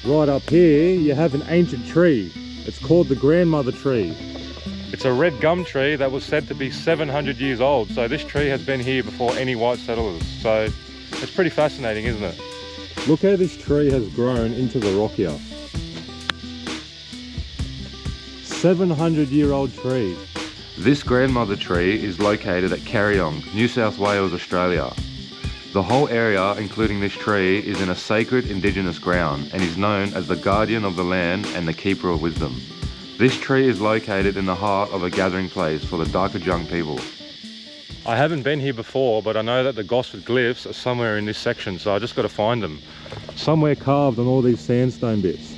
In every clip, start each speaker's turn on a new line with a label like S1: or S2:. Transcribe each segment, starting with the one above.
S1: Right up here you have an ancient tree. It's called the grandmother tree. It's a red gum tree that was said to be 700 years old, so this tree has been here before any white settlers. So it's pretty fascinating, isn't it? Look how this tree has grown into the rock here. 700-year-old tree. This grandmother tree is located at Carryong, New South Wales, Australia. The whole area, including this tree, is in a sacred indigenous ground and is known as the guardian of the land and the keeper of wisdom. This tree is located in the heart of a gathering place for the Darkajung people. I haven't been here before, but I know that the Gosford Glyphs are somewhere in this section, so I just got to find them. Somewhere carved on all these sandstone bits.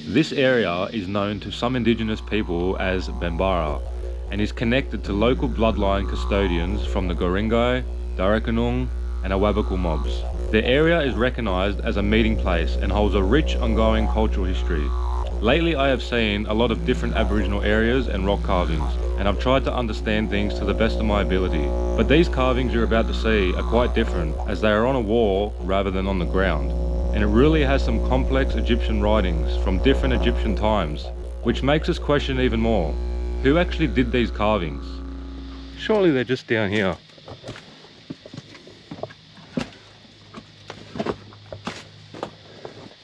S1: This area is known to some indigenous people as Bambara and is connected to local bloodline custodians from the Goringai, Darakanung and Awabakal mobs. The area is recognised as a meeting place and holds a rich ongoing cultural history. Lately I have seen a lot of different Aboriginal areas and rock carvings, and I've tried to understand things to the best of my ability. But these carvings you're about to see are quite different, as they are on a wall rather than on the ground. And it really has some complex Egyptian writings from different Egyptian times, which makes us question even more. Who actually did these carvings? Surely they're just down here.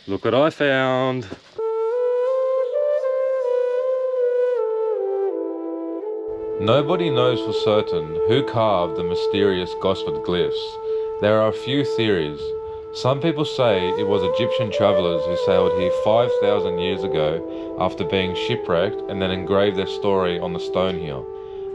S1: Look what I found! Nobody knows for certain who carved the mysterious Gosford Glyphs. There are a few theories. Some people say it was Egyptian travellers who sailed here 5,000 years ago after being shipwrecked and then engraved their story on the stone here.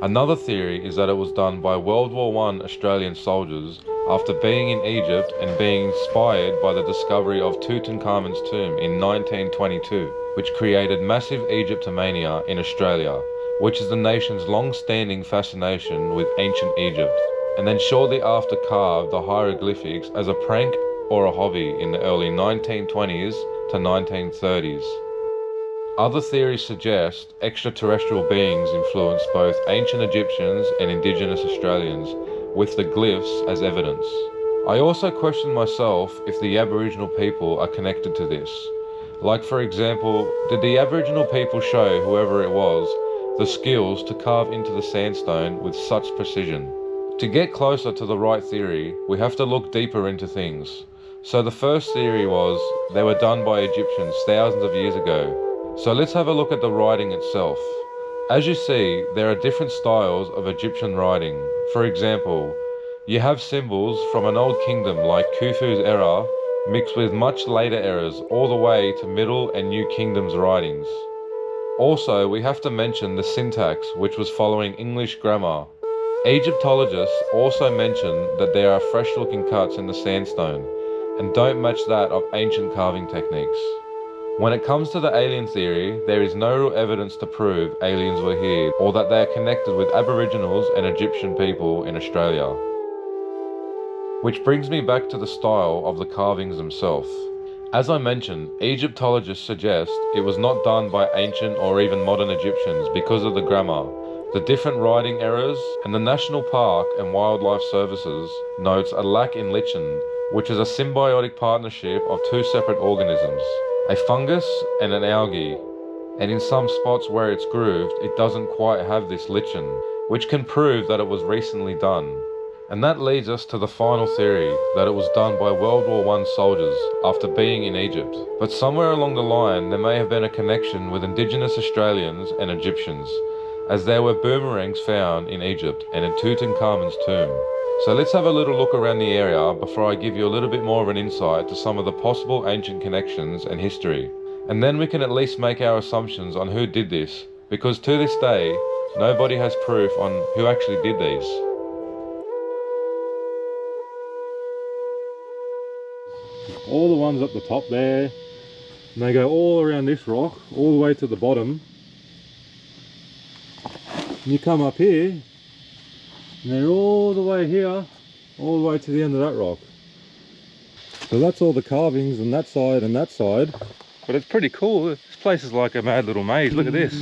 S1: Another theory is that it was done by World War I Australian soldiers after being in Egypt and being inspired by the discovery of Tutankhamun's tomb in 1922, which created massive Egyptomania in Australia, which is the nation's long-standing fascination with ancient Egypt, and then shortly after carved the hieroglyphics as a prank or a hobby in the early 1920s to 1930s. Other theories suggest extraterrestrial beings influenced both ancient Egyptians and indigenous Australians, with the glyphs as evidence. I also question myself if the Aboriginal people are connected to this. Like, for example, did the Aboriginal people show whoever it was the skills to carve into the sandstone with such precision? To get closer to the right theory, we have to look deeper into things. So the first theory was they were done by Egyptians thousands of years ago. So let's have a look at the writing itself. As you see, there are different styles of Egyptian writing. For example, you have symbols from an old kingdom like Khufu's era mixed with much later eras all the way to Middle and New Kingdom's writings. Also, we have to mention the syntax, which was following English grammar. Egyptologists also mention that there are fresh-looking cuts in the sandstone, and don't match that of ancient carving techniques. When it comes to the alien theory, there is no real evidence to prove aliens were here, or that they are connected with Aboriginals and Egyptian people in Australia. Which brings me back to the style of the carvings themselves. As I mentioned, Egyptologists suggest it was not done by ancient or even modern Egyptians because of the grammar, the different writing errors, and the National Park and Wildlife Services notes a lack in lichen, which is a symbiotic partnership of two separate organisms, a fungus and an algae, and in some spots where it's grooved, it doesn't quite have this lichen, which can prove that it was recently done. And that leads us to the final theory, that it was done by World War I soldiers after being in Egypt. But somewhere along the line there may have been a connection with indigenous Australians and Egyptians, as there were boomerangs found in Egypt and in Tutankhamun's tomb. So let's have a little look around the area before I give you a little bit more of an insight to some of the possible ancient connections and history. And then we can at least make our assumptions on who did this, because to this day, nobody has proof on who actually did these. All the ones up the top there, and they go all around this rock, all the way to the bottom. And you come up here, and they're all the way here, all the way to the end of that rock. So that's all the carvings on that side and that side. But it's pretty cool. This place is like a mad little maze. Look at this.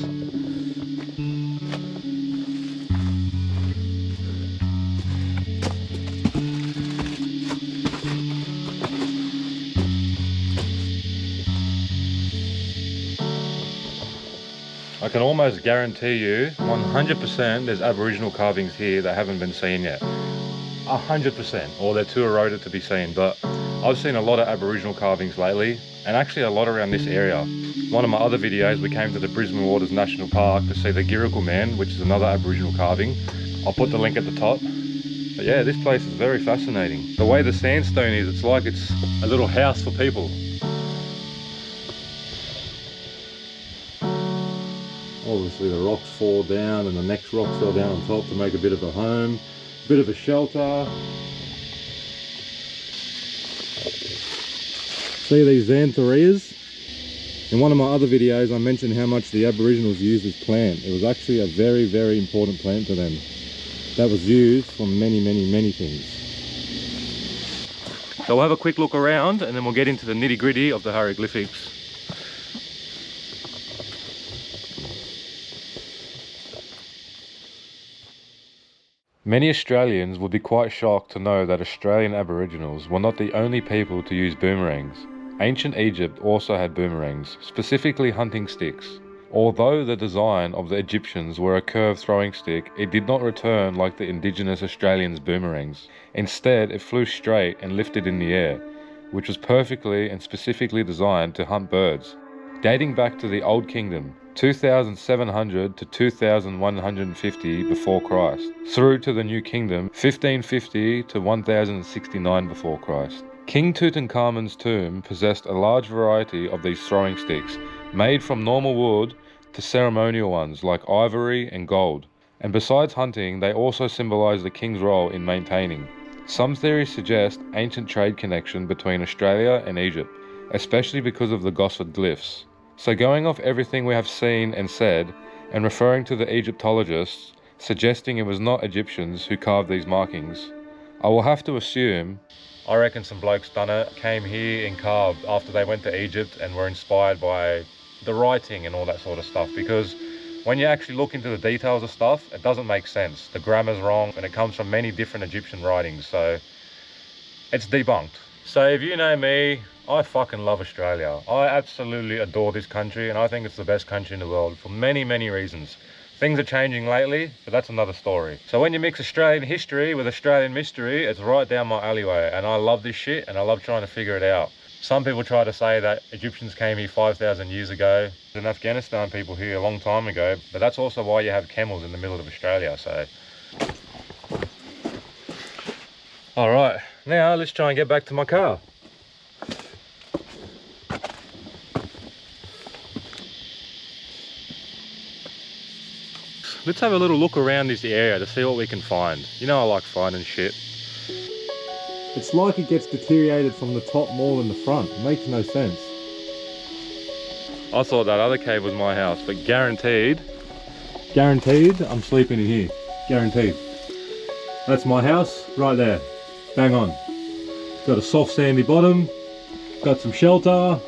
S1: I can almost guarantee you 100% there's Aboriginal carvings here that haven't been seen yet. 100%, or they're too eroded to be seen. But I've seen a lot of Aboriginal carvings lately, and actually a lot around this area. One of my other videos, we came to the Brisbane Waters National Park to see the Giracle Man, which is another Aboriginal carving. I'll put the link at the top. But yeah, this place is very fascinating. The way the sandstone is, it's like it's a little house for people. Obviously the rocks fall down and the next rock fell down on top to make a bit of a home, a bit of a shelter. See these xanthorrheas? In one of my other videos I mentioned how much the Aboriginals used this plant. It was actually a very, very important plant to them. That was used for many, many, many things. So we'll have a quick look around and then we'll get into the nitty-gritty of the hieroglyphics. Many Australians would be quite shocked to know that Australian Aboriginals were not the only people to use boomerangs. Ancient Egypt also had boomerangs, specifically hunting sticks. Although the design of the Egyptians were a curved throwing stick, it did not return like the indigenous Australians' boomerangs. Instead, it flew straight and lifted in the air, which was perfectly and specifically designed to hunt birds. Dating back to the Old Kingdom, 2700 to 2150 before Christ, through to the New Kingdom, 1550 to 1069 before Christ. King Tutankhamun's tomb possessed a large variety of these throwing sticks, made from normal wood to ceremonial ones like ivory and gold. And besides hunting, they also symbolize the king's role in maintaining. Some theories suggest ancient trade connection between Australia and Egypt, especially because of the Gosford Glyphs. So going off everything we have seen and said, and referring to the Egyptologists, suggesting it was not Egyptians who carved these markings, I will have to assume, I reckon some blokes done it, came here and carved after they went to Egypt and were inspired by the writing and all that sort of stuff, because when you actually look into the details of stuff, it doesn't make sense. The grammar's wrong and it comes from many different Egyptian writings, so it's debunked. So if you know me, I fucking love Australia. I absolutely adore this country and I think it's the best country in the world for many, many reasons. Things are changing lately, but that's another story. So when you mix Australian history with Australian mystery, it's right down my alleyway, and I love this shit and I love trying to figure it out. Some people try to say that Egyptians came here 5,000 years ago, and Afghanistan people here a long time ago, but that's also why you have camels in the middle of Australia, so. All right, now let's try and get back to my car. Let's have a little look around this area to see what we can find. You know I like finding shit. It's like it gets deteriorated from the top more than the front. It makes no sense. I thought that other cave was my house, but guaranteed, I'm sleeping in here. Guaranteed. That's my house right there. Bang on. Got a soft sandy bottom, got some shelter.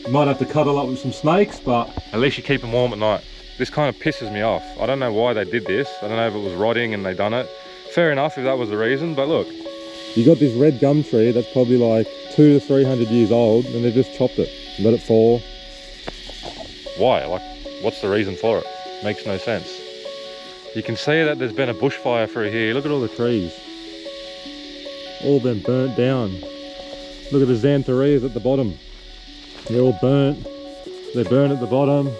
S1: You might have to cuddle up with some snakes, but at least you keep them warm at night. This kind of pisses me off. I don't know why they did this. I don't know if it was rotting and they done it. Fair enough if that was the reason, but look. You got this red gum tree that's probably like 200 to 300 years old and they just chopped it, let it fall. Why? Like, what's the reason for it? Makes no sense. You can see that there's been a bushfire through here. Look at all the trees. All been burnt down. Look at the xanthorrheas at the bottom. They're all burnt. They burn at the bottom.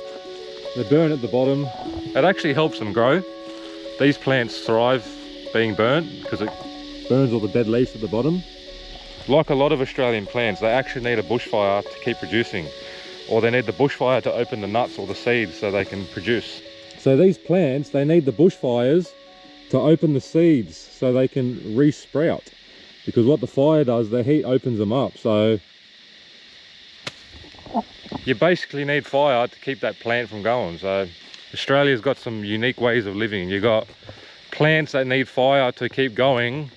S1: They burn at the bottom. It actually helps them grow. These plants thrive being burnt because it burns all the dead leaves at the bottom. Like a lot of Australian plants, they actually need a bushfire to keep producing, or they need the bushfire to open the nuts or the seeds so they can produce. So these plants, they need the bushfires to open the seeds so they can re-sprout, because what the fire does, the heat opens them up. So you basically need fire to keep that plant from going. So Australia's got some unique ways of living. You got plants that need fire to keep going.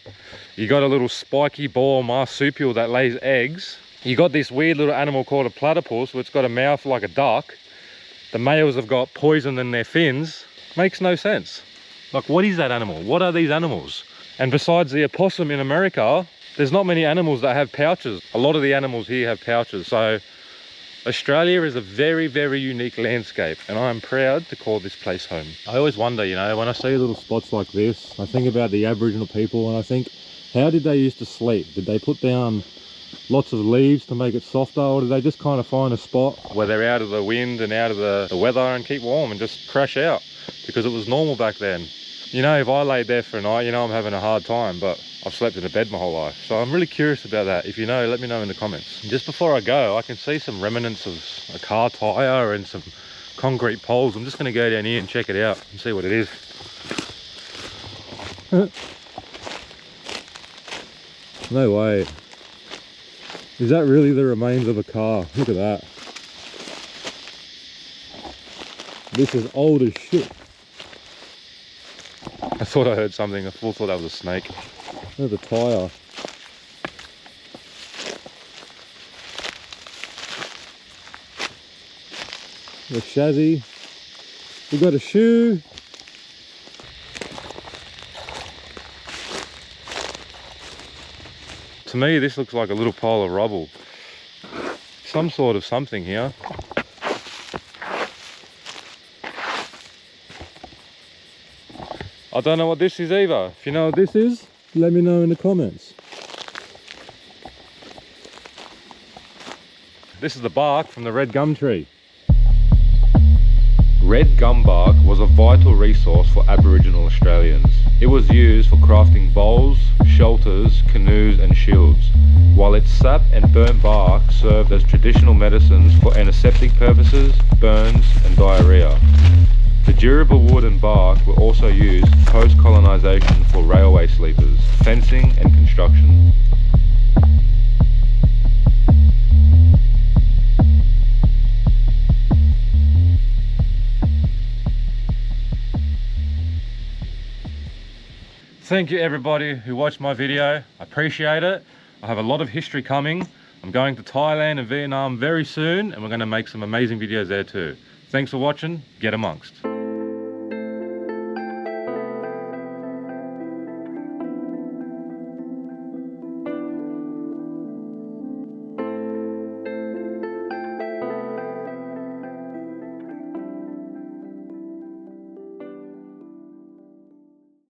S1: You got a little spiky ball marsupial that lays eggs. You got this weird little animal called a platypus, which got a mouth like a duck. The males have got poison in their fins. Makes no sense. Like, what is that animal? What are these animals? And besides the opossum in America, there's not many animals that have pouches. A lot of the animals here have pouches. So Australia is a very, very unique landscape, and I'm proud to call this place home. I always wonder, you know, when I see little spots like this, I think about the Aboriginal people, and I think, how did they used to sleep? Did they put down lots of leaves to make it softer, or did they just kind of find a spot where they're out of the wind and out of the weather and keep warm and just crash out? Because it was normal back then. You know, if I laid there for a night, you know I'm having a hard time, but I've slept in a bed my whole life. So I'm really curious about that. If you know, let me know in the comments. And just before I go, I can see some remnants of a car tyre and some concrete poles. I'm just going to go down here and check it out and see what it is. No way. Is that really the remains of a car? Look at that. This is old as shit. I thought I heard something. I thought that was a snake. There's a tyre. The chassis. We've got a shoe. To me, this looks like a little pile of rubble. Some sort of something here. I don't know what this is either. If you know what this is, let me know in the comments. This is the bark from the red gum tree. Red gum bark was a vital resource for Aboriginal Australians. It was used for crafting bowls, shelters, canoes and shields, while its sap and burnt bark served as traditional medicines for antiseptic purposes, burns and diarrhea. The durable wood and bark were also used post-colonisation for railway sleepers, fencing and construction. Thank you everybody who watched my video. I appreciate it. I have a lot of history coming. I'm going to Thailand and Vietnam very soon, and we're going to make some amazing videos there too. Thanks for watching. Get amongst.